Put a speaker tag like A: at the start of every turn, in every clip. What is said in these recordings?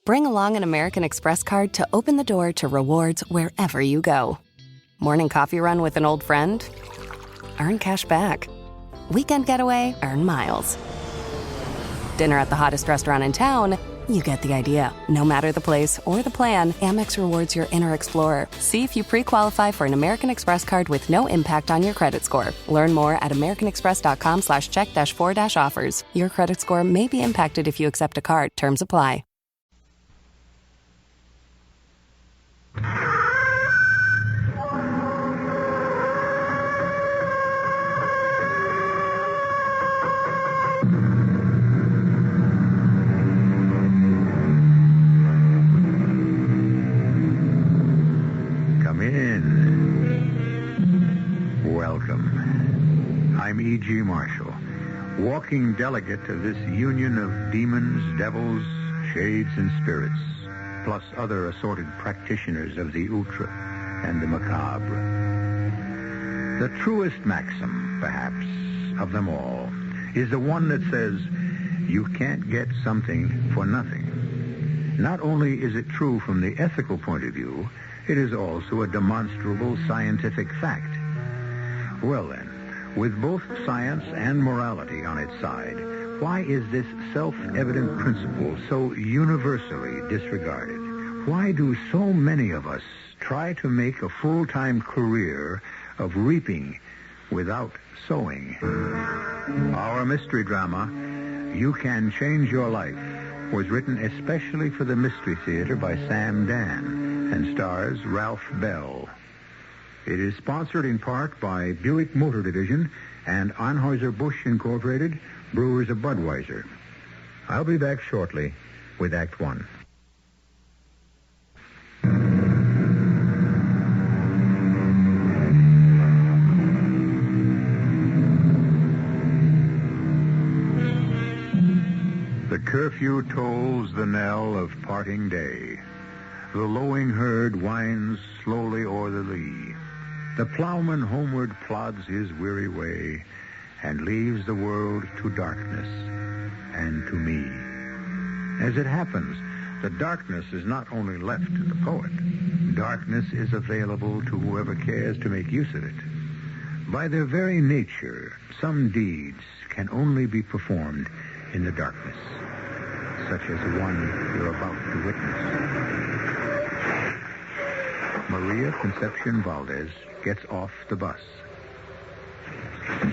A: Bring along an American Express card to open the door to rewards wherever you go. Morning coffee run with an old friend? Earn cash back. Weekend getaway? Earn miles. Dinner at the hottest restaurant in town? You get the idea. No matter the place or the plan, Amex rewards your inner explorer. See if you pre-qualify for an American Express card with no impact on your credit score. Learn more at americanexpress.com/check-4-offers. Your credit score may be impacted if you accept a card. Terms apply.
B: I'm E.G. Marshall, walking delegate of this union of demons, devils, shades, and spirits, plus other assorted practitioners of the ultra and the macabre. The truest maxim, perhaps, of them all is the one that says, you can't get something for nothing. Not only is it true from the ethical point of view, it is also a demonstrable scientific fact. Well then, with both science and morality on its side, why is this self-evident principle so universally disregarded? Why do so many of us try to make a full-time career of reaping without sowing? Our mystery drama, You Can Change Your Life, was written especially for the Mystery Theater by Sam Dan and stars Ralph Bell. It is sponsored in part by Buick Motor Division and Anheuser-Busch Incorporated, Brewers of Budweiser. I'll be back shortly with Act One. The curfew tolls the knell of parting day. The lowing herd winds slowly o'er the lea. The plowman homeward plods his weary way and leaves the world to darkness and to me. As it happens, the darkness is not only left to the poet. Darkness is available to whoever cares to make use of it. By their very nature, some deeds can only be performed in the darkness, such as the one you're about to witness. Maria Concepcion Valdez gets off the bus.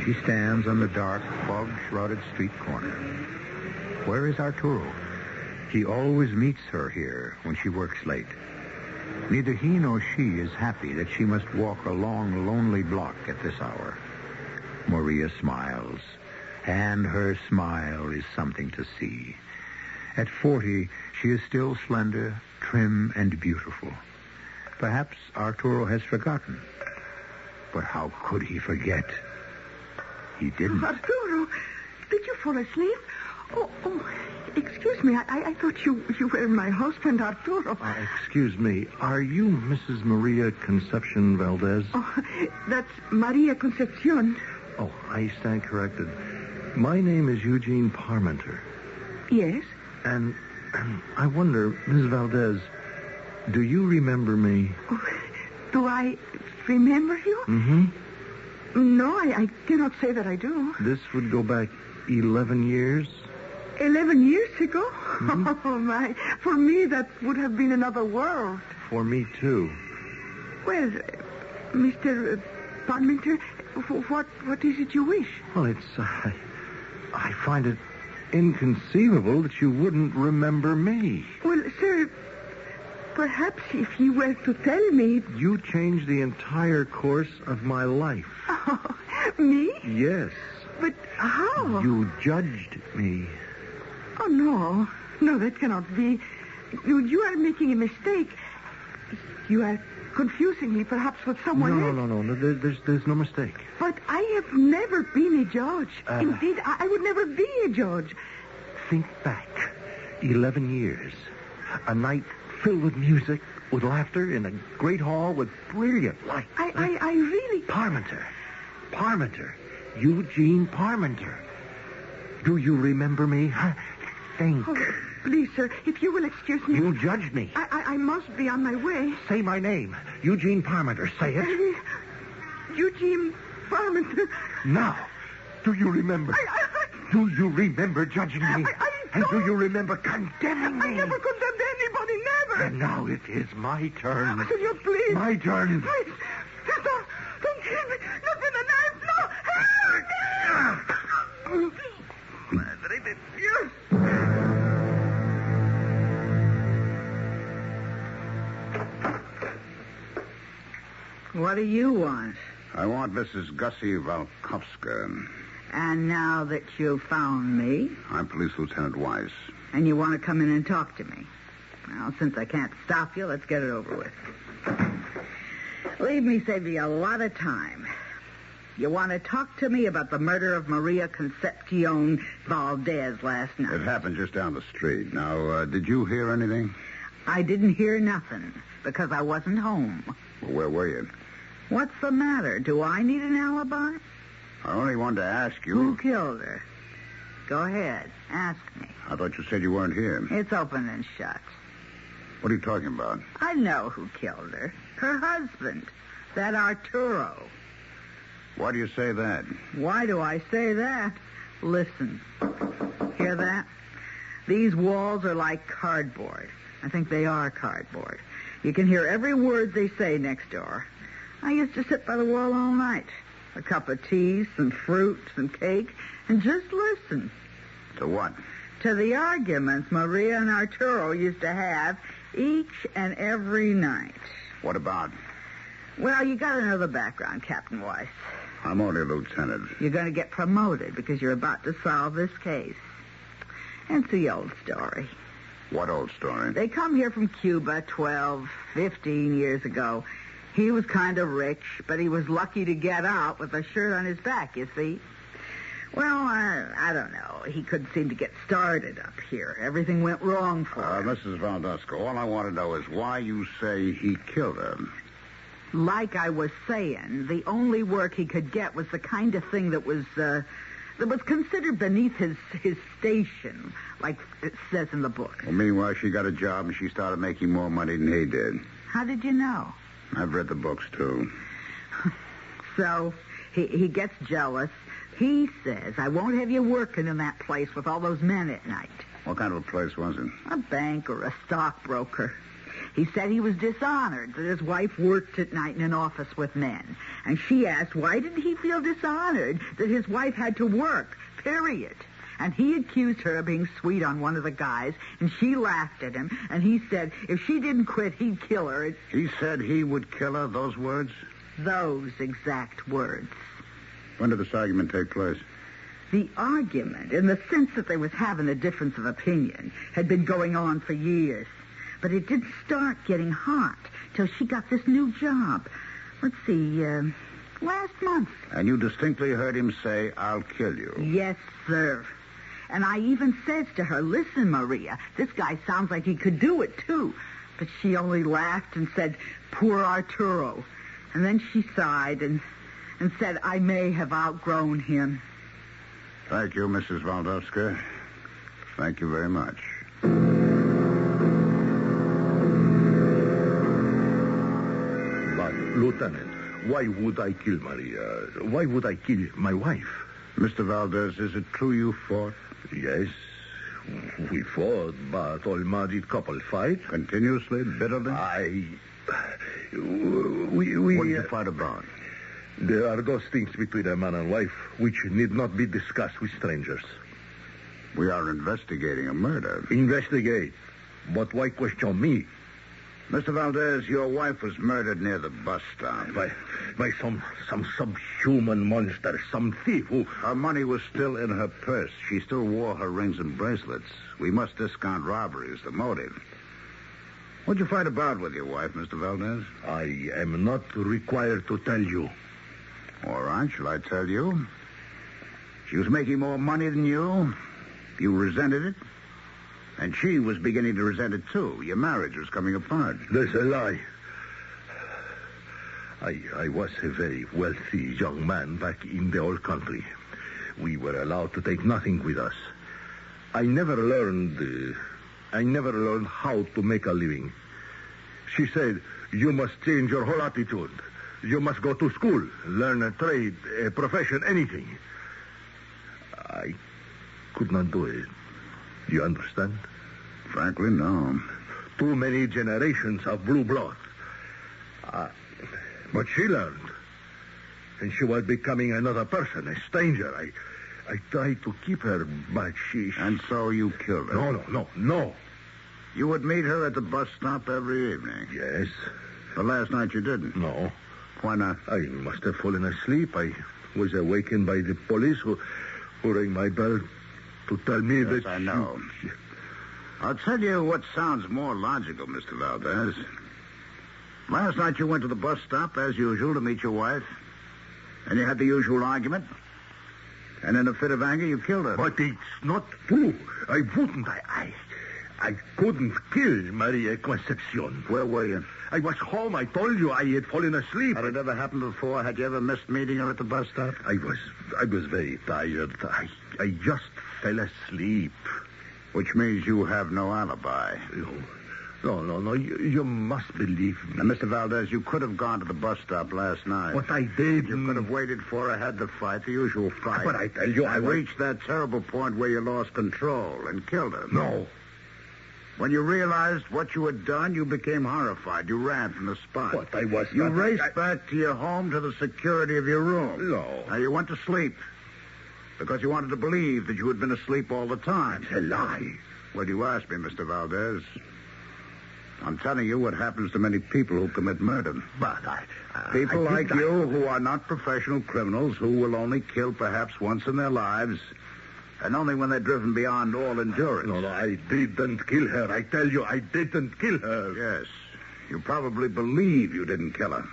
B: She stands on the dark, fog-shrouded street corner. Where is Arturo? He always meets her here when she works late. Neither he nor she is happy that she must walk a long, lonely block at this hour. Maria smiles, and her smile is something to see. At 40, she is still slender, trim, and beautiful. Perhaps Arturo has forgotten. But how could he forget? He didn't.
C: Arturo, did you fall asleep? Oh, excuse me. I thought you were my husband, Arturo.
D: Excuse me. Are you Mrs. Maria Concepcion Valdez?
C: Oh, that's Maria Concepcion.
D: Oh, I stand corrected. My name is Eugene Parmenter.
C: Yes?
D: And I wonder, Ms. Valdez, do you remember me?
C: Oh, do I remember you?
D: Mm-hmm.
C: No, I cannot say that I do.
D: This would go back 11 years?
C: 11 years ago?
D: Mm-hmm.
C: Oh, my. For me, that would have been another world.
D: For me, too.
C: Well, Mr. Parmenter, what is it you wish?
D: Well, it's... I find it inconceivable that you wouldn't remember me.
C: Well, sir, perhaps if you were to tell me...
D: You changed the entire course of my life.
C: Oh, me?
D: Yes.
C: But how?
D: You judged me.
C: Oh, no. No, that cannot be. You are making a mistake. You are confusing me, perhaps, with someone else.
D: No. There's no mistake.
C: But I have never been a judge. Indeed, I would never be a judge.
D: Think back. 11 years. A night filled with music, with laughter, in a great hall with brilliant lights.
C: I really...
D: Parmenter. Eugene Parmenter. Do you remember me? Think.
C: Oh, Please, sir, if you will excuse me.
D: You judged me.
C: I must be on my way.
D: Say my name. Eugene Parmenter. Say it.
C: Eugene Parmenter.
D: Now, do you remember? Do you remember judging me? And do you remember condemning me?
C: I never condemned anybody, never.
D: And now it is my turn.
C: Senor, please.
D: My turn.
C: Please. Don't kill me. Not with a knife, no. Madre de Dios.
E: What do you want?
F: I want Mrs. Gussie Valkovska.
E: And now that you've found me,
F: I'm Police Lieutenant Weiss.
E: and you want to come in and talk to me. Well, since I can't stop you, let's get it over with. Leave me save you a lot of time. You want to talk to me about the murder of Maria Concepcion Valdez last night?
F: It happened just down the street. Now, did you hear anything?
E: I didn't hear nothing because I wasn't home.
F: Well, where were you?
E: What's the matter? Do I need an alibi?
F: I only wanted to ask you.
E: Who killed her? Go ahead. Ask me.
F: I thought you said you weren't here.
E: It's open and shut.
F: What are you talking about?
E: I know who killed her. Her husband. That Arturo.
F: Why do you say that?
E: Why do I say that? Listen. Hear that? These walls are like cardboard. I think they are cardboard. You can hear every word they say next door. I used to sit by the wall all night. A cup of tea, some fruit, some cake, and just listen.
F: To what?
E: To the arguments Maria and Arturo used to have each and every night.
F: What about?
E: Well, you got to know the background, Captain Weiss.
F: I'm only a lieutenant.
E: You're going to get promoted because you're about to solve this case. It's the old story.
F: What old story?
E: They come here from Cuba 12, 15 years ago. He was kind of rich, but he was lucky to get out with a shirt on his back, you see. Well, I don't know. He couldn't seem to get started up here. Everything went wrong for him.
F: Mrs. Valdesco, all I want to know is why you say he killed her.
E: Like I was saying, the only work he could get was the kind of thing that was considered beneath his station, like it says in the book.
F: Well, meanwhile, she got a job and she started making more money than he did.
E: How did you know?
F: I've read the books, too.
E: So he gets jealous. He says, I won't have you working in that place with all those men at night.
F: What kind of a place was it?
E: A bank or a stockbroker. He said he was dishonored that his wife worked at night in an office with men. And she asked, why did he feel dishonored that his wife had to work, period? And he accused her of being sweet on one of the guys, and she laughed at him. And he said if she didn't quit, he'd kill her.
F: He said he would kill her, those words?
E: Those exact words.
F: When did this argument take place?
E: The argument, in the sense that they was having a difference of opinion, had been going on for years. But it didn't start getting hot till she got this new job. Let's see, last month.
F: And you distinctly heard him say, I'll kill you.
E: Yes, sir. And I even says to her, listen, Maria, this guy sounds like he could do it, too. But she only laughed and said, poor Arturo. And then she sighed and said, I may have outgrown him.
F: Thank you, Mrs. Valdovska. Thank you very much.
D: But, Lieutenant, why would I kill Maria? Why would I kill my wife?
F: Mr. Valdez, is it true you fought?
D: Yes, we fought, but all married couple fight.
F: Continuously, bitterly?
D: We
F: What did you fight about?
D: There are those things between a man and wife which need not be discussed with strangers.
F: We are investigating a murder.
D: Investigate. But why question me?
F: Mr. Valdez, your wife was murdered near the bus stop.
D: By some subhuman monster, some thief who...
F: Her money was still in her purse. She still wore her rings and bracelets. We must discount robbery as the motive. What'd you fight about with your wife, Mr. Valdez?
D: I am not required to tell you.
F: All right, shall I tell you? She was making more money than you. You resented it. And she was beginning to resent it, too. Your marriage was coming apart.
D: That's a lie. I was a very wealthy young man back in the old country. We were allowed to take nothing with us. I never learned
G: I never learned how to make a living. She said, you must change your whole attitude. You must go to school, learn a trade, a profession, anything. I could not do it. You understand?
F: Frankly, no.
G: Too many generations of blue blood. But she learned. And she was becoming another person, a stranger. I tried to keep her, but she...
F: And so you killed her?
G: No.
F: You would meet her at the bus stop every evening?
G: Yes.
F: But last night you didn't?
G: No.
F: Why not?
G: I must have fallen asleep. I was awakened by the police who rang my bell to tell me
F: yes,
G: that...
F: I know. I'll tell you what sounds more logical, Mr. Valdez. Last night you went to the bus stop, as usual, to meet your wife. And you had the usual argument. And in a fit of anger, you killed her.
G: But it's not true. I wouldn't. I couldn't kill Maria Concepcion.
F: Where were you?
G: I was home. I told you I had fallen asleep.
F: Had it ever happened before? Had you ever missed meeting her at the bus stop?
G: I was very tired. I just fell asleep.
F: Which means you have no alibi.
G: No. You must believe me.
F: Now, Mr. Valdez, you could have gone to the bus stop last night.
G: But I did.
F: You could have waited for her, had the fight, the usual fight.
G: But I tell you, I
F: reached that terrible point where you lost control and killed her.
G: No.
F: When you realized what you had done, you became horrified. You ran from the spot.
G: But I was
F: You
G: not...
F: raced back to your home, to the security of your room.
G: No.
F: Now, you went to sleep because you wanted to believe that you had been asleep all the time.
G: It's a lie.
F: Well, you asked me, Mr. Valdez. I'm telling you what happens to many people who commit murder.
G: But
F: people like you who are not professional criminals, who will only kill perhaps once in their lives, and only when they're driven beyond all endurance.
G: No, I didn't kill her. I tell you, I didn't kill her.
F: Yes. You probably believe you didn't kill her.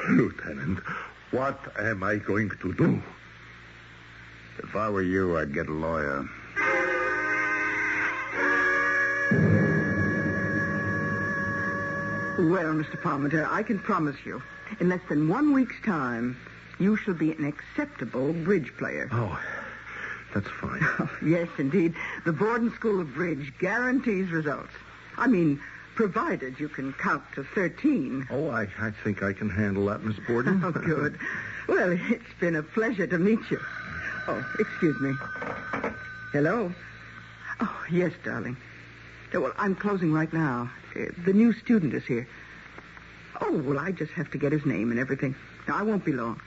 G: Lieutenant, what am I going to do?
F: If I were you, I'd get a lawyer.
C: Well, Mr. Palmer, I can promise you, in less than 1 week's time, you shall be an acceptable bridge player.
G: Oh, that's fine.
C: Oh, yes, indeed. The Borden School of Bridge guarantees results. I mean, provided you can count to 13.
G: Oh, I think I can handle that, Miss Borden.
C: Oh, good. Well, it's been a pleasure to meet you. Oh, excuse me. Hello? Oh, yes, darling. Well, I'm closing right now. The new student is here. Oh, well, I just have to get his name and everything. No, I won't be long.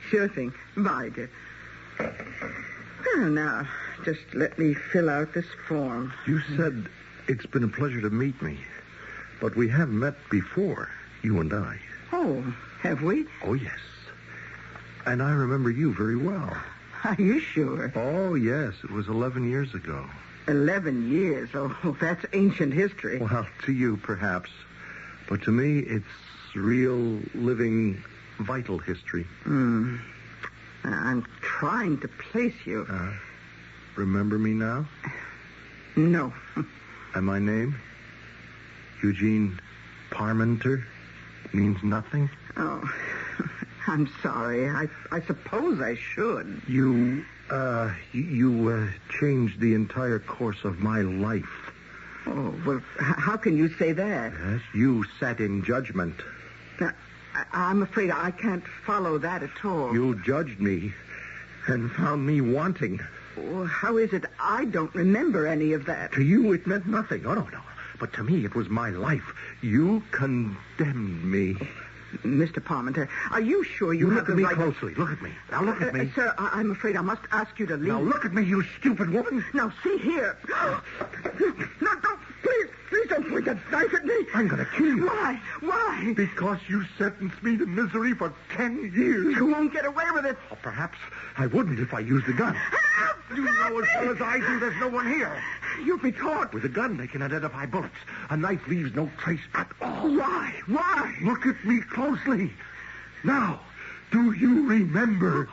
C: Sure thing. Bye, dear. Now, just let me fill out this form.
G: You said it's been a pleasure to meet me. But we have met before, you and I.
C: Oh, have we?
G: Oh, yes. And I remember you very well.
C: Are you sure?
G: Oh, yes. It was 11 years ago.
C: 11 years? Oh, that's ancient history.
G: Well, to you, perhaps. But to me, it's real, living, vital history.
C: I'm trying to place you.
G: Remember me now?
C: No.
G: And my name? Eugene Parmenter? Means nothing?
C: Oh, I'm sorry. I suppose I should.
G: You changed the entire course of my life.
C: Oh, well, how can you say that?
G: Yes, you sat in judgment.
C: Now, I'm afraid I can't follow that at all.
G: You judged me and found me wanting.
C: Oh, how is it I don't remember any of that?
G: To you, it meant nothing. Oh, no. But to me, it was my life. You condemned me.
C: Mr. Parmenter, are you sure you have
G: look at me
C: right...
G: closely. Look at me. Now look at me.
C: Sir, I'm afraid I must ask you to leave.
G: Now look at me, you stupid woman.
C: Now, see here. No, don't. Please don't point that knife at me.
G: I'm going to kill you.
C: Why? Why?
G: Because you sentenced me to misery for 10 years.
C: You won't get away with it.
G: Or perhaps I wouldn't if I used a gun.
C: Help!
G: You know as well as I do there's no one here.
C: You'll be caught.
G: With a gun, they can identify bullets. A knife leaves no trace at all.
C: Why? Why?
G: Look at me closely. Now, do you remember?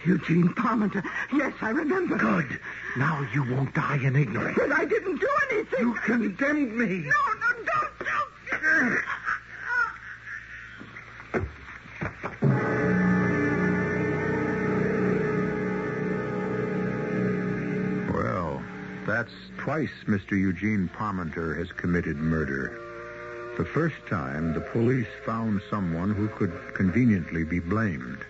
C: Eugene Parmenter. Yes, I remember.
G: Good. Now you won't die in ignorance.
C: But I didn't do anything.
G: You condemned me.
C: No, don't.
B: Well, Twice Mr. Eugene Parmenter has committed murder. The first time, the police found someone who could conveniently be blamed,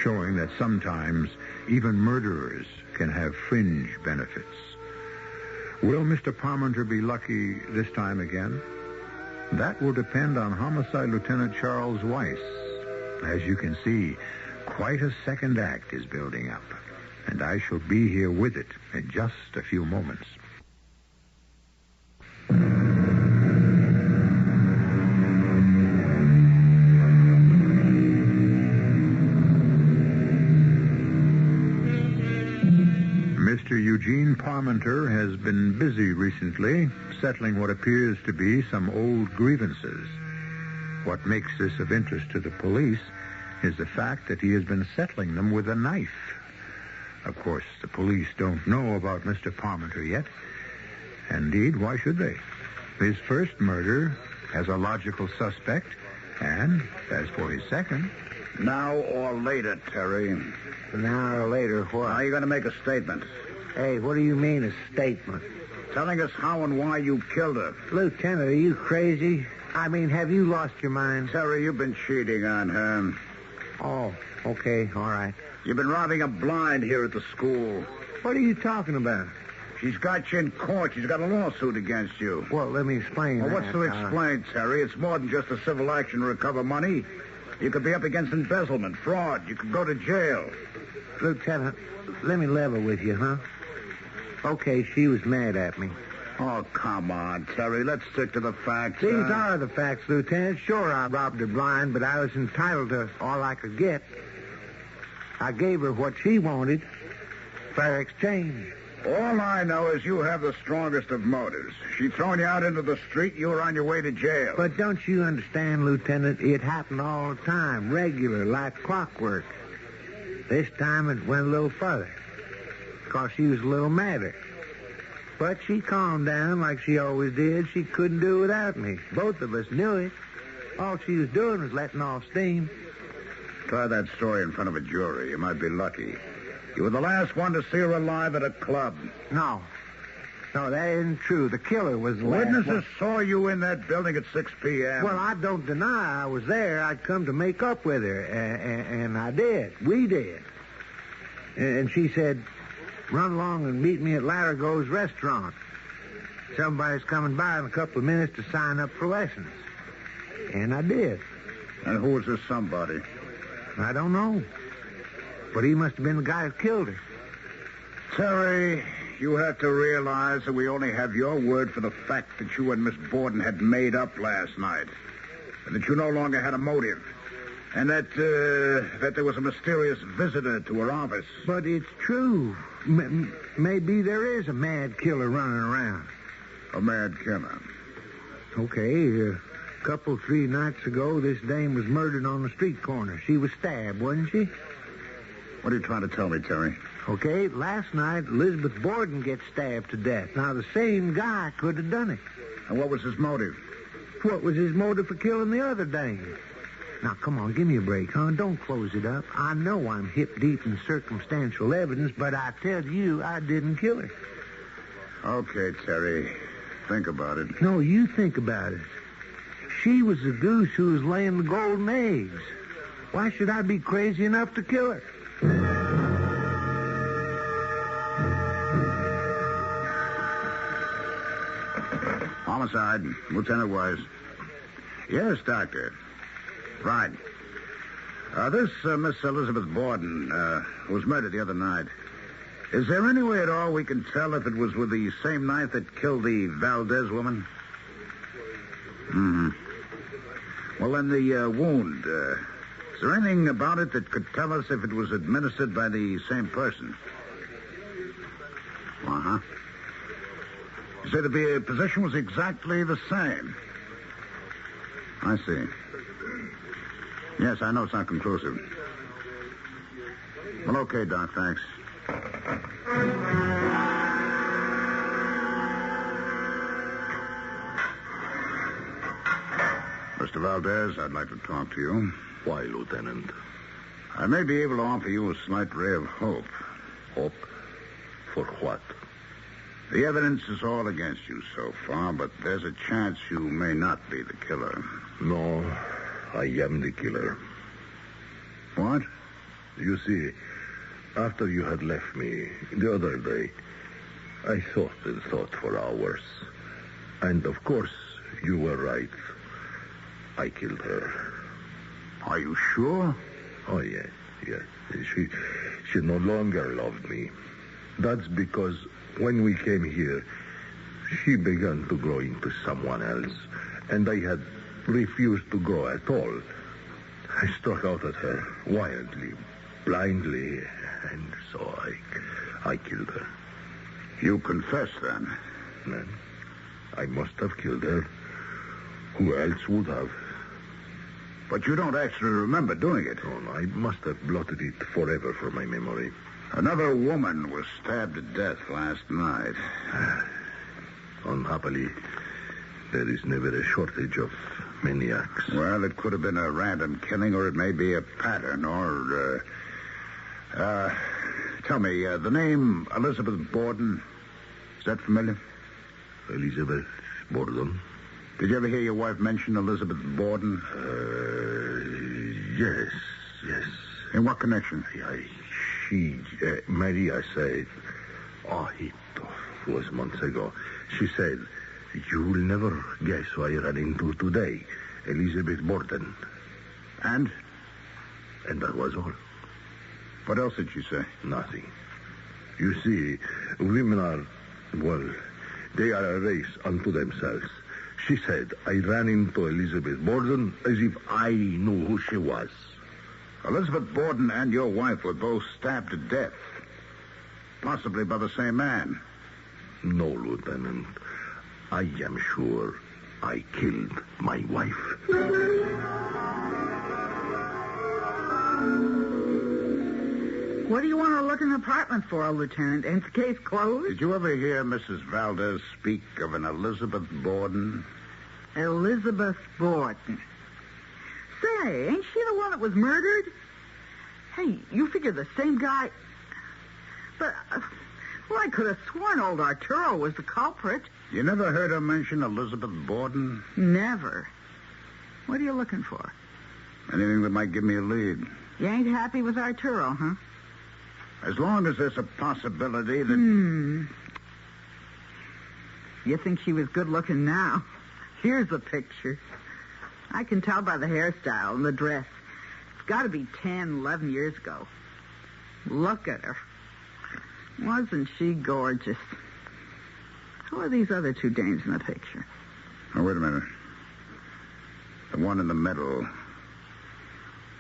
B: showing that sometimes even murderers can have fringe benefits. Will Mr. Parmenter be lucky this time again? That will depend on Homicide Lieutenant Charles Weiss. As you can see, quite a second act is building up, and I shall be here with it in just a few moments. Mr. Eugene Parmenter has been busy recently settling what appears to be some old grievances. What makes this of interest to the police is the fact that he has been settling them with a knife. Of course, the police don't know about Mr. Parmenter yet. Indeed, why should they? His first murder has a logical suspect, and as for his second...
F: Now or later, Terry.
D: Now or later, what?
F: Now you're going to make a statement.
D: Hey, what do you mean, a statement?
F: Telling us how and why you killed her.
D: Lieutenant, are you crazy? I mean, have you lost your mind?
F: Terry, you've been cheating on her.
D: Oh, okay, all right.
F: You've been robbing a blind here at the school.
D: What are you talking about?
F: She's got you in court. She's got a lawsuit against you.
D: Well, let me explain
F: Well,
D: that.
F: what's to explain, Terry? It's more than just a civil action to recover money. You could be up against embezzlement, fraud. You could go to jail.
D: Lieutenant, let me level with you, huh? Okay, she was mad at me.
F: Oh, come on, Terry. Let's stick to the facts.
D: These are the facts, Lieutenant. Sure, I robbed her blind, but I was entitled to all I could get. I gave her what she wanted. Fair exchange.
F: All I know is you have the strongest of motives. She thrown you out into the street, you were on your way to jail.
D: But don't you understand, Lieutenant? It happened all the time, regular, like clockwork. This time it went a little further, because she was a little madder. But she calmed down like she always did. She couldn't do without me. Both of us knew it. All she was doing was letting off steam.
F: Try that story in front of a jury. You might be lucky. You were the last one to see her alive at a club.
D: No, that isn't true. The killer was the last
F: Witnesses
D: one.
F: saw you in that building at 6 p.m.
D: Well, I don't deny I was there. I'd come to make up with her, and I did. We did. And she said, run along and meet me at Larigo's restaurant. Somebody's coming by in a couple of minutes to sign up for lessons. And I did.
F: And who was this somebody?
D: I don't know. But he must have been the guy who killed her.
F: Terry, you have to realize that we only have your word for the fact that you and Miss Borden had made up last night. And that you no longer had a motive. And that there was a mysterious visitor to her office.
D: But it's true. Maybe there is a mad killer running around.
F: A mad killer?
D: Okay, a 3 nights ago, this dame was murdered on the street corner. She was stabbed, wasn't she?
F: What are you trying to tell me, Terry?
D: Okay, last night, Elizabeth Borden gets stabbed to death. Now, the same guy could have done it.
F: And what was his motive?
D: What was his motive for killing the other dame? Now, come on, give me a break, huh? Don't close it up. I know I'm hip-deep in circumstantial evidence, but I tell you, I didn't kill her.
F: Okay, Terry. Think about it.
D: No, you think about it. She was the goose who was laying the golden eggs. Why should I be crazy enough to kill her?
F: Homicide, Lieutenant Weiss. Yes, Doctor. Right. This Miss Elizabeth Borden was murdered the other night. Is there any way at all we can tell if it was with the same knife that killed the Valdez woman? Mm-hmm. Well, then the wound, is there anything about it that could tell us if it was administered by the same person? Uh-huh. You say the position was exactly the same. I see. Yes, I know it's not conclusive. Well, okay, Doc, thanks. Mr. Valdez, I'd like to talk to you.
G: Why, Lieutenant?
F: I may be able to offer you a slight ray of hope.
G: Hope? For what?
F: The evidence is all against you so far, but there's a chance you may not be the killer.
G: No, I am the killer.
F: What?
G: You see, after you had left me the other day, I thought and thought for hours. And of course, you were right. I killed her.
F: Are you sure?
G: Oh, yes. She no longer loved me. That's because when we came here, she began to grow into someone else, and I had refused to grow at all. I struck out at her wildly, blindly, and so I killed her.
F: You confess, then?
G: Then I must have killed her. Who else would have?
F: But you don't actually remember doing it.
G: Oh, no, I must have blotted it forever from my memory.
F: Another woman was stabbed to death last night.
G: Unhappily, there is never a shortage of maniacs.
F: Well, it could have been a random killing, or it may be a pattern, or, tell me, the name Elizabeth Borden, is that familiar?
G: Elizabeth Borden?
F: Did you ever hear your wife mention Elizabeth Borden?
G: Yes.
F: In what connection?
G: Maria said, it was months ago. She said, you'll never guess who I ran into today, Elizabeth Borden.
F: And?
G: And that was all.
F: What else did she say?
G: Nothing. You see, women are, they are a race unto themselves. She said, I ran into Elizabeth Borden as if I knew who she was.
F: Elizabeth Borden and your wife were both stabbed to death. Possibly by the same man.
G: No, Lieutenant. I am sure I killed my wife.
E: What do you want to look in the apartment for, Lieutenant? Ain't the case closed?
F: Did you ever hear Mrs. Valdez speak of an Elizabeth Borden?
E: Elizabeth Borden. Say, ain't she the one that was murdered? Hey, you figure the same guy... But, I could have sworn old Arturo was the culprit.
F: You never heard her mention Elizabeth Borden?
E: Never. What are you looking for?
F: Anything that might give me a lead.
E: You ain't happy with Arturo, huh?
F: As long as there's a possibility that...
E: You think she was good-looking now? Here's the picture. I can tell by the hairstyle and the dress. It's got to be 10, 11 years ago. Look at her. Wasn't she gorgeous? Who are these other two dames in the picture?
F: Oh, wait a minute. The one in the middle.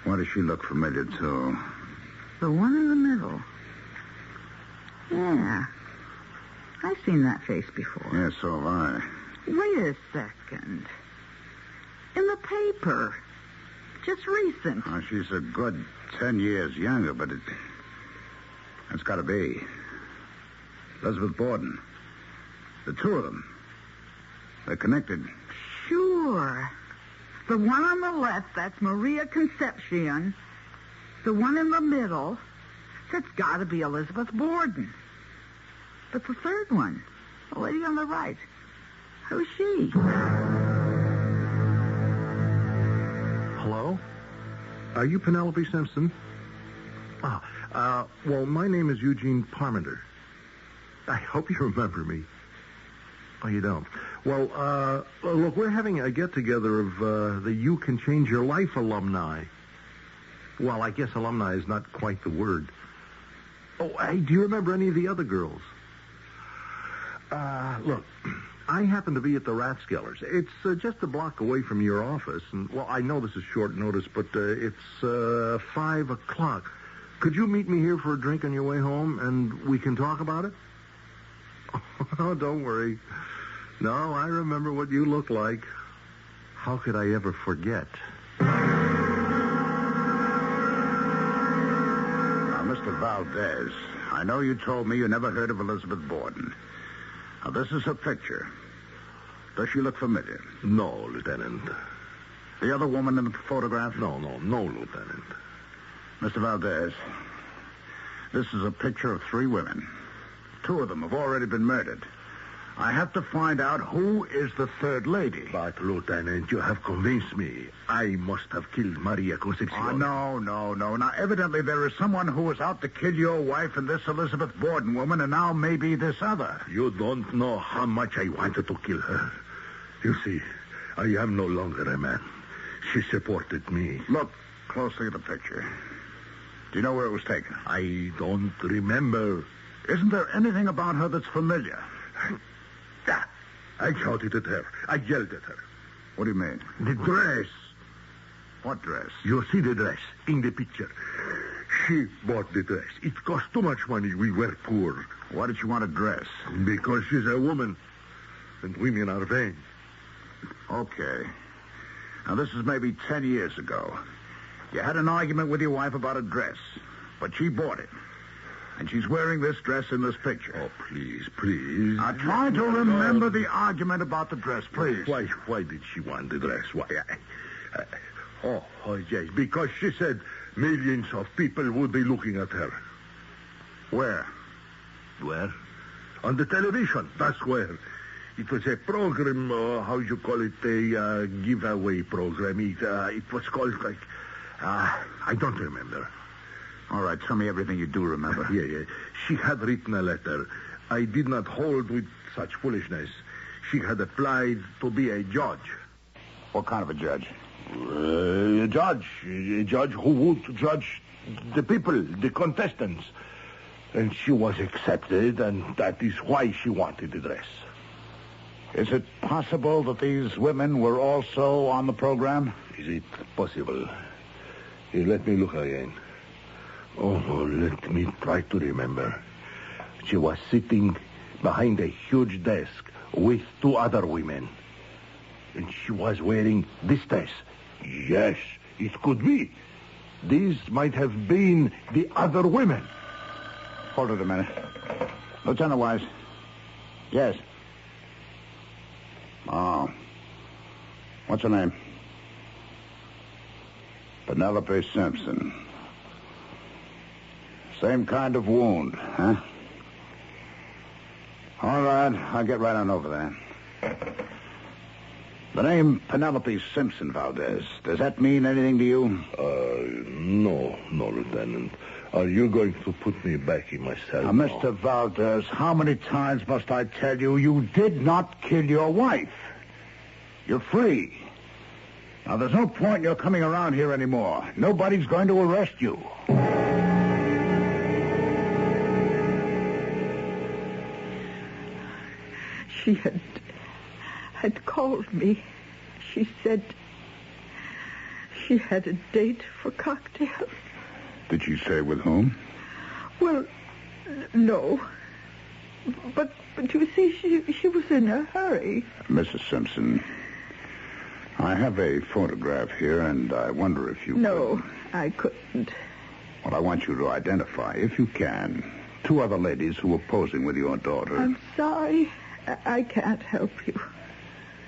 F: Why does she look familiar, too?
E: The one in the middle. Yeah. I've seen that face before.
F: Yeah, so have I.
E: Wait a second. In the paper. Just recent.
F: Oh, she's a good 10 years younger, but that's got to be. Elizabeth Borden. The two of them. They're connected.
E: Sure. The one on the left, that's Maria Concepcion. The one in the middle, that's got to be Elizabeth Borden. But the third one, the lady on the right, who's she?
H: Hello? Are you Penelope Simpson? Well, my name is Eugene Parmenter. I hope you remember me. Oh, you don't? Well, look, we're having a get-together of the You Can Change Your Life alumni. Well, I guess alumni is not quite the word. Oh, hey, do you remember any of the other girls? Look, I happen to be at the Rathskellers. It's just a block away from your office. And, well, I know this is short notice, but it's 5 o'clock. Could you meet me here for a drink on your way home, and we can talk about it? Oh, don't worry. No, I remember what you look like. How could I ever forget?
F: Now, Mr. Valdez, I know you told me you never heard of Elizabeth Borden. Now, this is her picture. Does she look familiar?
G: No, Lieutenant.
F: The other woman in the photograph?
G: No, Lieutenant.
F: Mr. Valdez, this is a picture of 3 women. 2 of them have already been murdered. I have to find out who is the third lady.
G: But, Lieutenant, you have convinced me. I must have killed Maria Concepcion.
F: No. Now, evidently there is someone who was out to kill your wife and this Elizabeth Borden woman, and now maybe this other.
G: You don't know how much I wanted to kill her. You see, I am no longer a man. She supported me.
F: Look closely at the picture. Do you know where it was taken?
G: I don't remember.
F: Isn't there anything about her that's familiar?
G: Yeah. I shouted at her. I yelled at her.
F: What do you mean?
G: The dress.
F: What dress?
G: You see the dress in the picture. She bought the dress. It cost too much money. We were poor.
F: Why did she want a dress?
G: Because she's a woman. And women are vain.
F: Okay. Now, this is maybe 10 years ago. You had an argument with your wife about a dress, but she bought it. And she's wearing this dress in this picture.
G: Oh, please.
F: Now, try to remember the argument about the dress, please.
G: Why did she want the dress? Why? Oh, yes. Because she said millions of people would be looking at her.
F: Where?
G: Where? On the television. That's where. It was a program, how you call it, a giveaway program. It was called like, I don't remember.
F: All right, tell me everything you do remember.
G: Yeah. She had written a letter. I did not hold with such foolishness. She had applied to be a judge.
F: What kind of a judge?
G: A judge who would judge the people, the contestants. And she was accepted, and that is why she wanted the dress.
F: Is it possible that these women were also on the program?
G: Is it possible? Here, let me look again. Oh, let me try to remember. She was sitting behind a huge desk with two other women. And she was wearing this dress. Yes, it could be. These might have been the other women.
F: Hold it a minute. Lieutenant Wise. Yes. Oh. What's her name? Penelope Simpson. Same kind of wound, huh? All right, I'll get right on over there. The name Penelope Simpson, Valdez, does that mean anything to you?
G: No, Lieutenant. Are you going to put me back in my cell
F: now, Mr. Valdez, how many times must I tell you you did not kill your wife? You're free. Now, there's no point in your coming around here anymore. Nobody's going to arrest you.
E: She had called me. She said she had a date for cocktails.
F: Did she say with whom?
E: Well, no. But you see, she was in a hurry.
F: Mrs. Simpson, I have a photograph here, and I wonder if you
E: No, I couldn't.
F: Well, I want you to identify, if you can, two other ladies who were posing with your daughter.
E: I'm sorry. I can't help you.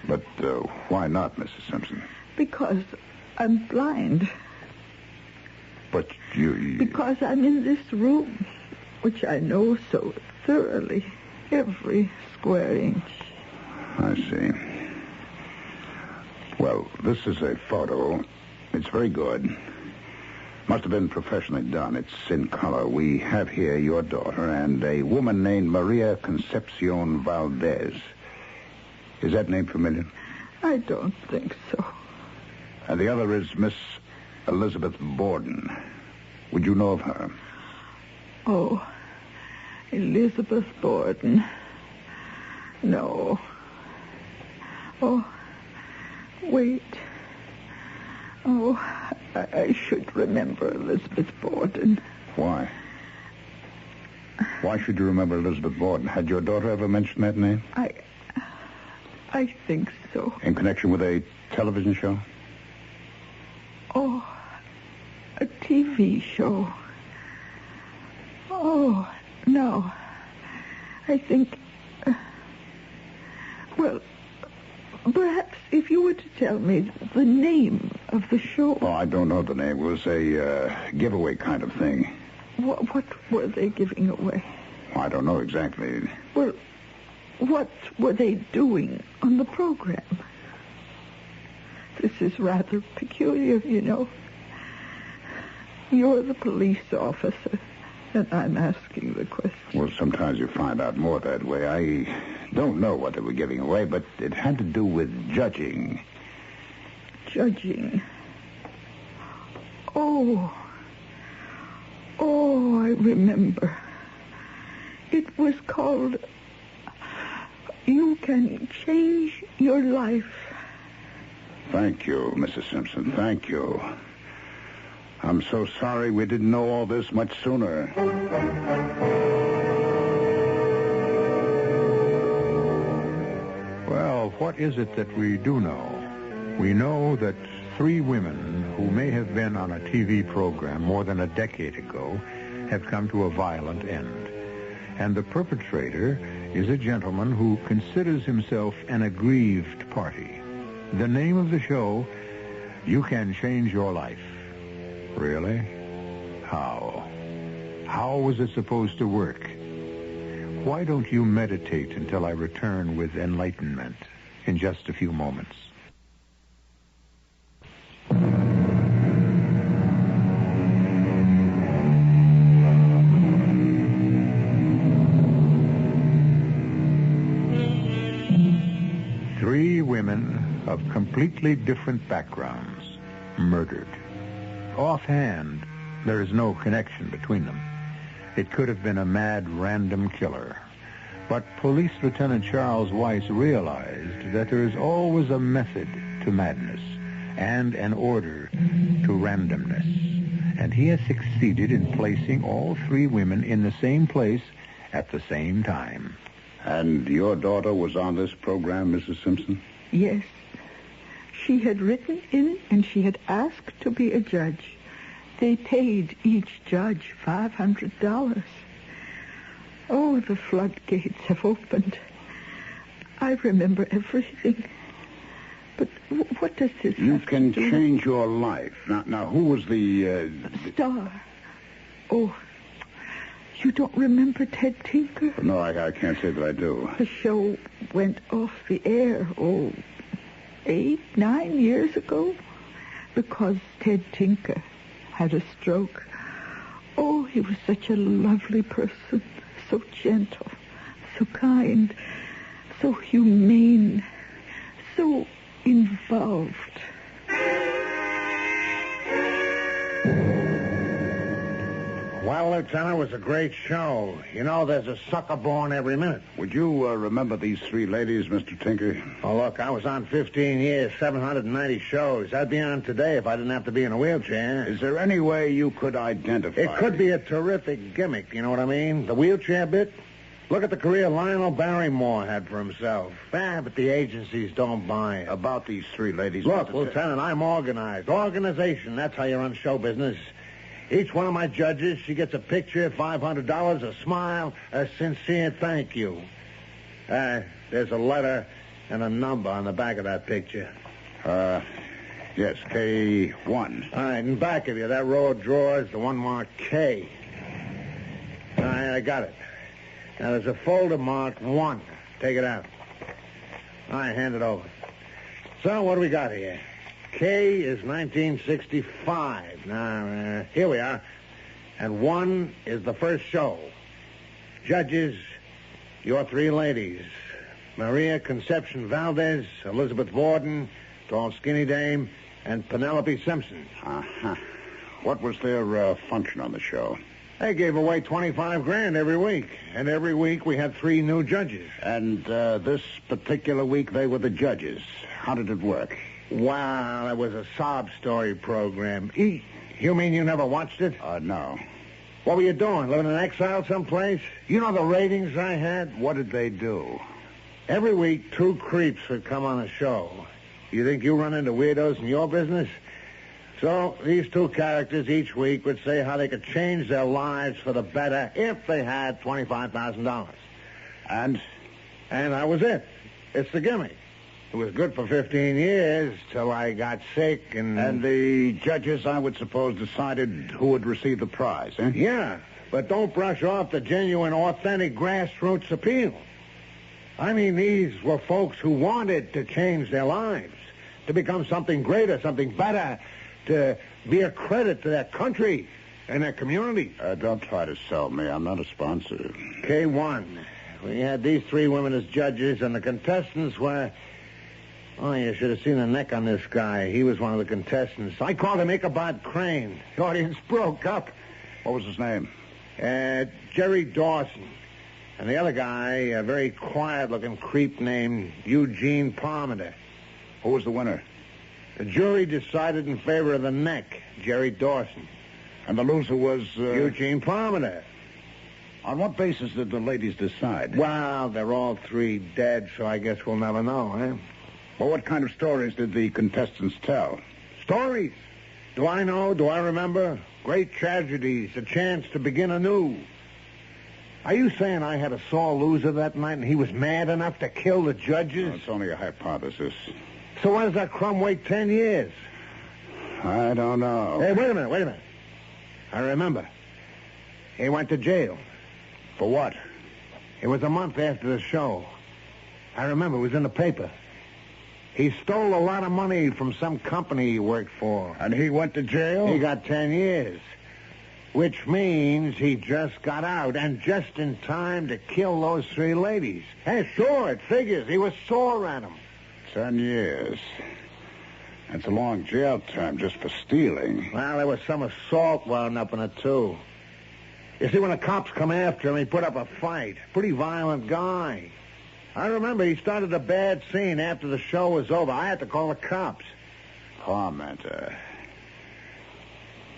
F: But why not, Mrs. Simpson?
E: Because I'm blind.
F: But you...
E: Because I'm in this room, which I know so thoroughly, every square inch.
F: I see. Well, this is a photo. It's very good. Must have been professionally done. It's in color. We have here your daughter and a woman named Maria Concepcion Valdez. Is that name familiar?
E: I don't think so.
F: And the other is Miss Elizabeth Borden. Would you know of her?
E: Oh, Elizabeth Borden. No. Oh, wait. Oh, I should remember Elizabeth Borden.
F: Why? Why should you remember Elizabeth Borden? Had your daughter ever mentioned that name?
E: I think so.
F: In connection with a television show?
E: Oh, a TV show. Oh, no. I think... well, perhaps if you were to tell me the name of the show...
F: Oh, I don't know the name. It was a giveaway kind of thing.
E: What were they giving away?
F: I don't know exactly.
E: Well, What were they doing on the program? This is rather peculiar, you know. You're the police officer, and I'm asking the question.
F: Well, sometimes you find out more that way. I don't know what they were giving away, but it had to do with judging.
E: Judging? Oh, I remember. It was called You Can Change Your Life.
F: Thank you, Mrs. Simpson. Thank you. I'm so sorry we didn't know all this much sooner.
B: Well, what is it that we do know? We know that 3 women who may have been on a TV program more than a decade ago have come to a violent end. And the perpetrator is a gentleman who considers himself an aggrieved party. The name of the show, You Can Change Your Life. Really? How? How was it supposed to work? Why don't you meditate until I return with enlightenment in just a few moments? Three women of completely different backgrounds murdered. Offhand, there is no connection between them. It could have been a mad, random killer. But Police Lieutenant Charles Weiss realized that there is always a method to madness and an order to randomness. And he has succeeded in placing all 3 women in the same place at the same time.
F: And your daughter was on this program, Mrs. Simpson?
E: Yes. She had written in and she had asked to be a judge. They paid each judge $500. Oh, the floodgates have opened. I remember everything. But what does this
F: You
E: have
F: can
E: to do?
F: change your life. Now, who was the...
E: Star. Oh, you don't remember Ted Tinker?
F: No, I can't say that I do.
E: The show went off the air, 8, 9 years ago, because Ted Tinker had a stroke. Oh, he was such a lovely person, so gentle, so kind, so humane, so involved.
D: Well, Lieutenant, it was a great show. You know, there's a sucker born every minute.
F: Would you remember these 3 ladies, Mr. Tinker?
D: Oh, look, I was on 15 years, 790 shows. I'd be on today if I didn't have to be in a wheelchair.
F: Is there any way you could identify...
D: It could be a terrific gimmick, you know what I mean? The wheelchair bit? Look at the career Lionel Barrymore had for himself. But the agencies don't buy it.
F: About these 3 ladies...
D: Look,
F: Mr.
D: Lieutenant, I'm organized. Organization, that's how you run show business. Each one of my judges, she gets a picture, $500, a smile, a sincere thank you. There's a letter and a number on the back of that picture.
F: Yes, K1.
D: All right, in back of you, that row of drawers, the one marked K. All right, I got it. Now, there's a folder marked 1. Take it out. All right, hand it over. So, what do we got here? K is 1965. Now, here we are. And 1 is the first show. Judges, your 3 ladies. Maria Conception Valdez, Elizabeth Borden, tall skinny dame, and Penelope Simpson.
F: Uh-huh. What was their function on the show?
D: They gave away $25,000 every week. And every week we had 3 new judges.
F: And this particular week they were the judges. How did it work?
D: Wow, it was a sob story program. You mean you never watched it?
F: No.
D: What were you doing? Living in exile someplace? You know the ratings I had?
F: What did they do?
D: Every week, 2 creeps would come on the show. You think you run into weirdos in your business? So these 2 characters each week would say how they could change their lives for the better if they had $25,000.
F: And
D: that was it. It's the gimmick. It was good for 15 years till I got sick and...
F: And the judges, I would suppose, decided who would receive the prize, eh?
D: Yeah, but don't brush off the genuine, authentic grassroots appeal. I mean, these were folks who wanted to change their lives, to become something greater, something better, to be a credit to their country and their community.
F: Don't try to sell me. I'm not a sponsor.
D: K1. We had these 3 women as judges, and the contestants were... Oh, you should have seen the neck on this guy. He was one of the contestants. I called him Ichabod Crane. The audience broke up.
F: What was his name?
D: Jerry Dawson. And the other guy, a very quiet-looking creep named Eugene Palmer.
F: Who was the winner?
D: The jury decided in favor of the neck, Jerry Dawson.
F: And the loser was...
D: Eugene Palmer.
F: On what basis did the ladies decide?
D: Well, they're all 3 dead, so I guess we'll never know, eh?
F: Well, what kind of stories did the contestants tell?
D: Stories? Do I know? Do I remember? Great tragedies, a chance to begin anew. Are you saying I had a sore loser that night and he was mad enough to kill the judges?
F: No, it's only a hypothesis.
D: So why does that crumb wait 10 years?
F: I don't know.
D: Hey, wait a minute. I remember. He went to jail.
F: For what?
D: It was a month after the show. I remember. It was in the paper. He stole a lot of money from some company he worked for.
F: And he went to jail?
D: He got 10 years. Which means he just got out, and just in time to kill those 3 ladies. Hey, sure, it figures. He was sore at them.
F: 10 years. That's a long jail term just for stealing.
D: Well, there was some assault wound up in it, too. You see, when the cops come after him, he put up a fight. Pretty violent guy. I remember he started a bad scene after the show was over. I had to call the cops.
F: Parmenter.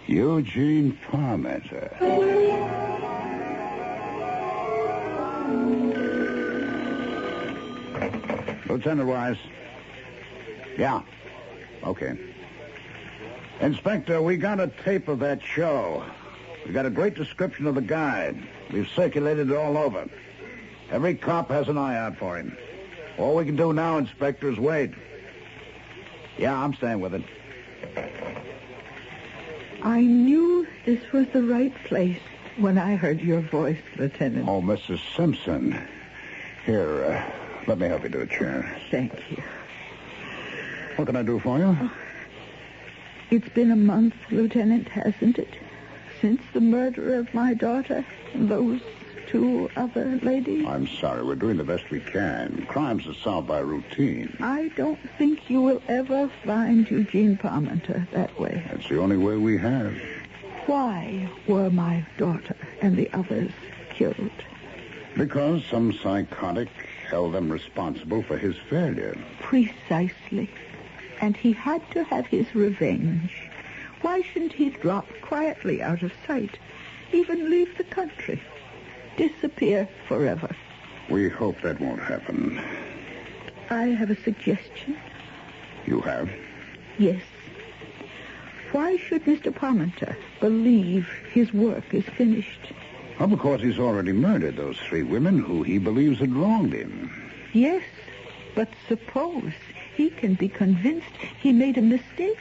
F: Eugene Parmenter. Lieutenant Wise. Yeah. Okay. Inspector, we got a tape of that show. We got a great description of the guy. We've circulated it all over. Every cop has an eye out for him. All we can do now, Inspector, is wait. Yeah, I'm staying with it.
E: I knew this was the right place when I heard your voice, Lieutenant.
F: Oh, Mrs. Simpson. Here, let me help you to a chair.
E: Thank you.
F: What can I do for you?
E: It's been a month, Lieutenant, hasn't it? Since the murder of my daughter and those 2 other ladies.
F: I'm sorry. We're doing the best we can. Crimes are solved by routine.
E: I don't think you will ever find Eugene Parmenter that way.
F: That's the only way we have.
E: Why were my daughter and the others killed?
F: Because some psychotic held them responsible for his failure.
E: Precisely. And he had to have his revenge. Why shouldn't he drop quietly out of sight? Even leave the country? Disappear forever?
F: We hope that won't happen.
E: I have a suggestion.
F: You have?
E: Yes. Why should Mr. Parmenter believe his work is finished?
F: Well, because he's already murdered those 3 women who he believes had wronged him.
E: Yes, but suppose he can be convinced he made a mistake.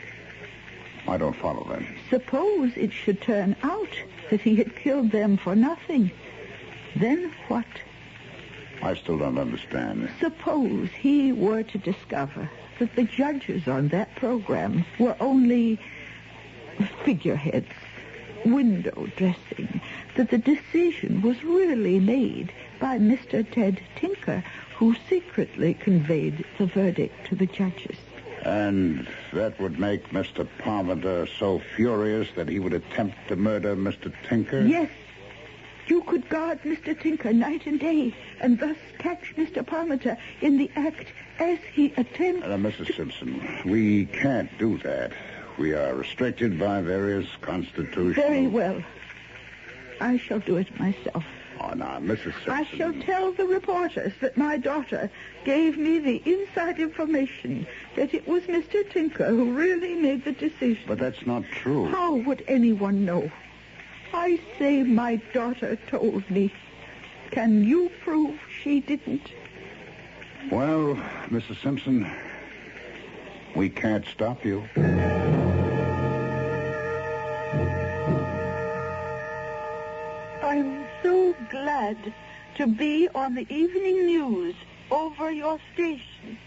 F: I don't follow that.
E: Suppose it should turn out that he had killed them for nothing. Then what?
F: I still don't understand.
E: Suppose he were to discover that the judges on that program were only figureheads, window dressing, that the decision was really made by Mr. Ted Tinker, who secretly conveyed the verdict to the judges.
F: And that would make Mr. Parmenter so furious that he would attempt to murder Mr. Tinker?
E: Yes. You could guard Mr. Tinker night and day, and thus catch Mr. Parmenter in the act as he attempts...
F: Mrs. Simpson, we can't do that. We are restricted by various constitutional...
E: Very well. I shall do it myself.
F: Oh, now, Mrs. Simpson...
E: I shall tell the reporters that my daughter gave me the inside information that it was Mr. Tinker who really made the decision.
F: But that's not true.
E: How would anyone know? I say my daughter told me. Can you prove she didn't?
F: Well, Mrs. Simpson, we can't stop you.
E: I'm so glad to be on the evening news
I: over your station.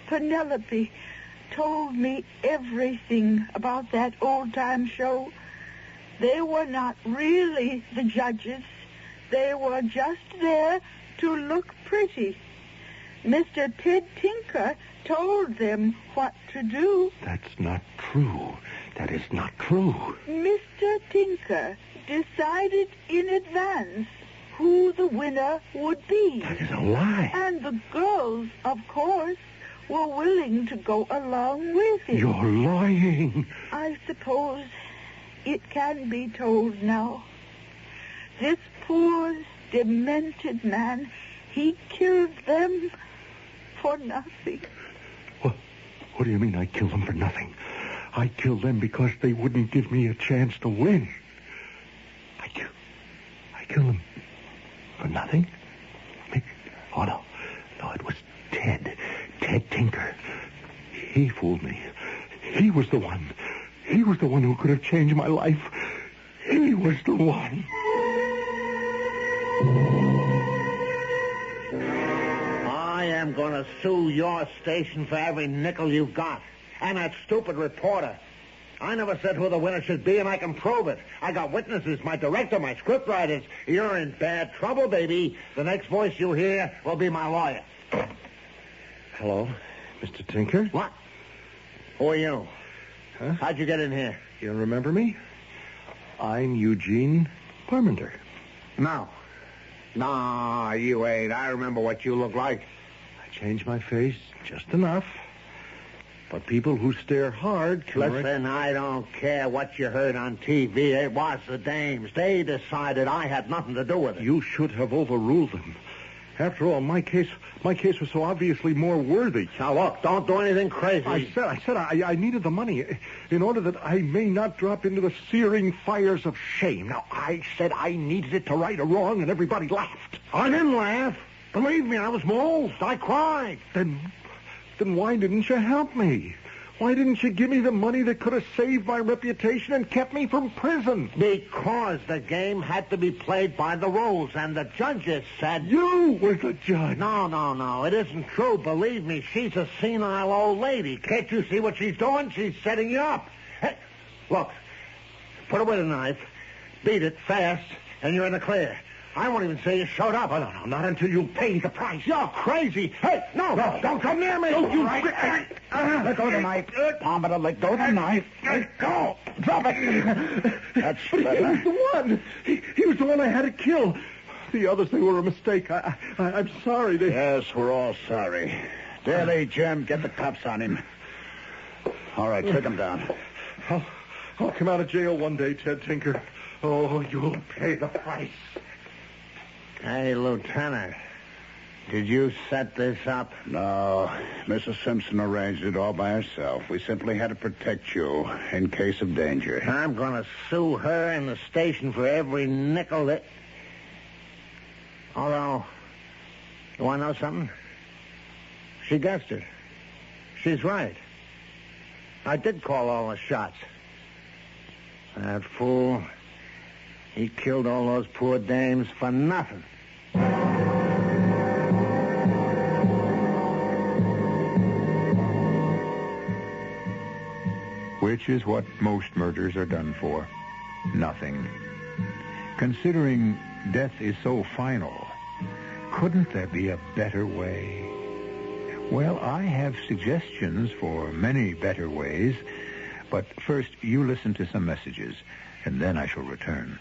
I: Penelope told me everything about that old-time show. They were not really the judges. They were just there to look pretty. Mr. Ted Tinker told them what to do.
H: That's not true. That is not true.
I: Mr. Tinker decided in advance who the winner would be.
H: That is a lie.
I: And the girls, of course, were willing to go along with it.
H: You're lying.
I: I suppose it can be told now. This poor, demented man, he killed them for nothing.
H: What do you mean I killed them for nothing? I killed them because they wouldn't give me a chance to win. I killed them for nothing? Oh, no. No, it was Ted. Ted Tinker. He fooled me. He was the one. He was the one who could have changed my life. He was the one.
D: I am going to sue your station for every nickel you've got. And that stupid reporter. I never said who the winner should be, and I can prove it. I got witnesses, my director, my scriptwriters. You're in bad trouble, baby. The next voice you hear will be my lawyer.
H: Hello, Mr. Tinker?
D: What? Who are you?
H: Huh?
D: How'd you get in here?
H: You remember me? I'm Eugene Parmenter.
D: No. Nah, you ain't. I remember what you look like.
H: I changed my face just enough. But people who stare hard can...
D: Listen, I don't care what you heard on TV. It was the dames. They decided I had nothing to do with it.
H: You should have overruled them. After all, my case was so obviously more worthy.
D: Now, look, don't do anything crazy.
H: I said I needed the money in order that I may not drop into the searing fires of shame. Now, I said I needed it to right a wrong, and everybody laughed.
D: I didn't laugh. Believe me, I was moved. I cried.
H: Then why didn't you help me? Why didn't you give me the money that could have saved my reputation and kept me from prison?
D: Because the game had to be played by the rules, and the judges said...
H: You were the judge.
D: No. It isn't true. Believe me, she's a senile old lady. Can't you see what she's doing? She's setting you up. Hey, look, put away the knife, beat it fast, and you're in the clear. I won't even say you showed up.
H: Oh, no, not until you pay the price.
D: You're crazy. Hey, no, don't come near me.
H: Don't you...
F: Let go of the knife. Palmer, let go of the knife.
D: Let go. Drop it.
F: That's
H: But
F: better.
H: he was the one. He was the one I had to kill. The others, they were a mistake. I'm sorry.
F: Yes, we're all sorry. Daly, Jim, get the cops on him. All right, take him down.
H: I'll come out of jail one day, Ted Tinker. Oh, you'll pay the price.
D: Hey, Lieutenant, did you set this up?
F: No, Mrs. Simpson arranged it all by herself. We simply had to protect you in case of danger.
D: I'm going to sue her and the station for every nickel that... Although, you want to know something? She guessed it. She's right. I did call all the shots. That fool, he killed all those poor dames for nothing.
B: Which is what most murders are done for. Nothing. Considering death is so final, couldn't there be a better way? Well, I have suggestions for many better ways, but first you listen to some messages, and then I shall return.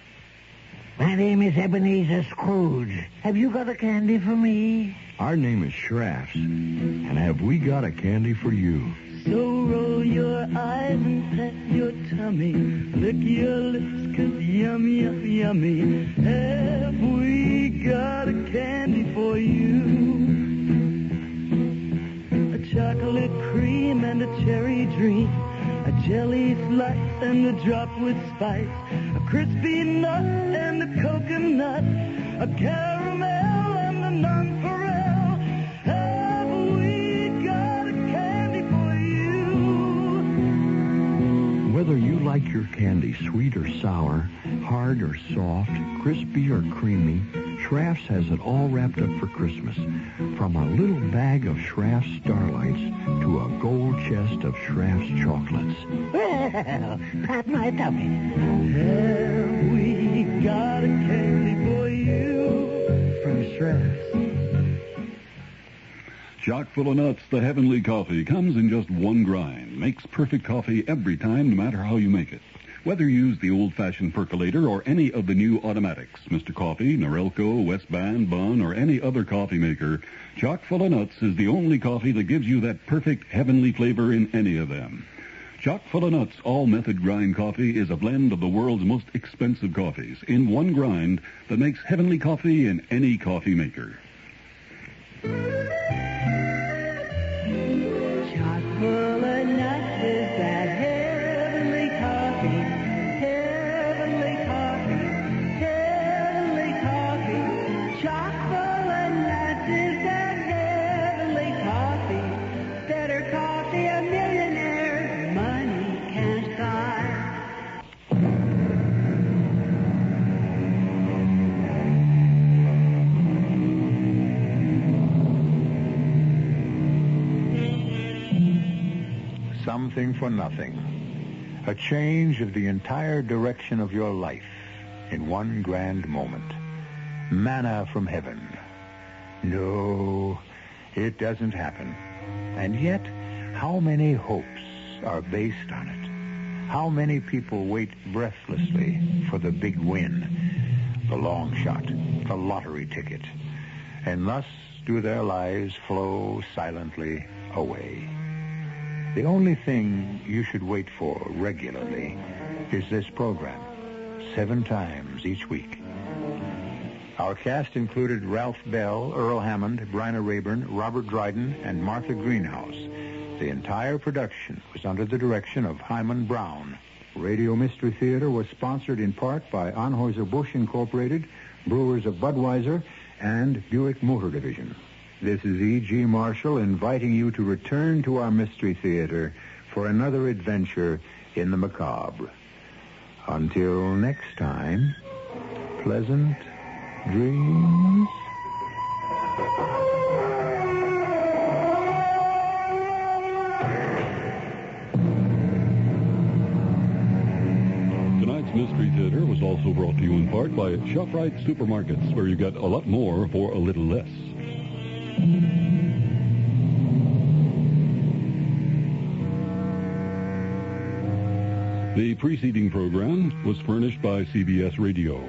J: My name is Ebenezer Scrooge. Have you got a candy for me?
K: Our name is Schrafts, and have we got a candy for you?
L: So roll your eyes and pat your tummy. Lick your lips, 'cause yum, yum, yummy. Have we got a candy for you? A chocolate cream and a cherry dream. A jelly slice and a drop with spice. A crispy nut and a coconut. A caramel and a nonpareil. Have we got a candy for you?
K: Whether you like your candy sweet or sour, hard or soft, crispy or creamy, Schrafft's has it all wrapped up for Christmas. From a little bag of Schrafft's Starlights to a gold chest of Schrafft's chocolates.
J: Well, pat my tummy.
L: Have we got a candy for you from Schrafft's?
M: Chock full of nuts, the Heavenly Coffee comes in just one grind. Makes perfect coffee every time, no matter how you make it. Whether you use the old-fashioned percolator or any of the new automatics, Mr. Coffee, Norelco, Westband, Bunn, or any other coffee maker, Chock full of nuts is the only coffee that gives you that perfect heavenly flavor in any of them. Chock full of nuts all-method grind coffee is a blend of the world's most expensive coffees in one grind that makes heavenly coffee in any coffee maker.
L: Chock full of nuts is that heavenly coffee, heavenly coffee, heavenly coffee. Chock full of nuts is that heavenly coffee. Better coffee a millionaire money can't buy.
B: Something for nothing. A change of the entire direction of your life in one grand moment. Manna from heaven. No, it doesn't happen. And yet, how many hopes are based on it? How many people wait breathlessly for the big win, the long shot, the lottery ticket, and thus do their lives flow silently away? The only thing you should wait for regularly is this program, 7 times each week. Our cast included Ralph Bell, Earl Hammond, Bryna Rayburn, Robert Dryden, and Martha Greenhouse. The entire production was under the direction of Hyman Brown. Radio Mystery Theater was sponsored in part by Anheuser-Busch Incorporated, Brewers of Budweiser, and Buick Motor Division. This is E.G. Marshall inviting you to return to our Mystery Theater for another adventure in the macabre. Until next time, pleasant dreams.
M: Tonight's Mystery Theater was also brought to you in part by ShopRite Supermarkets, where you get a lot more for a little less. The preceding program was furnished by CBS Radio.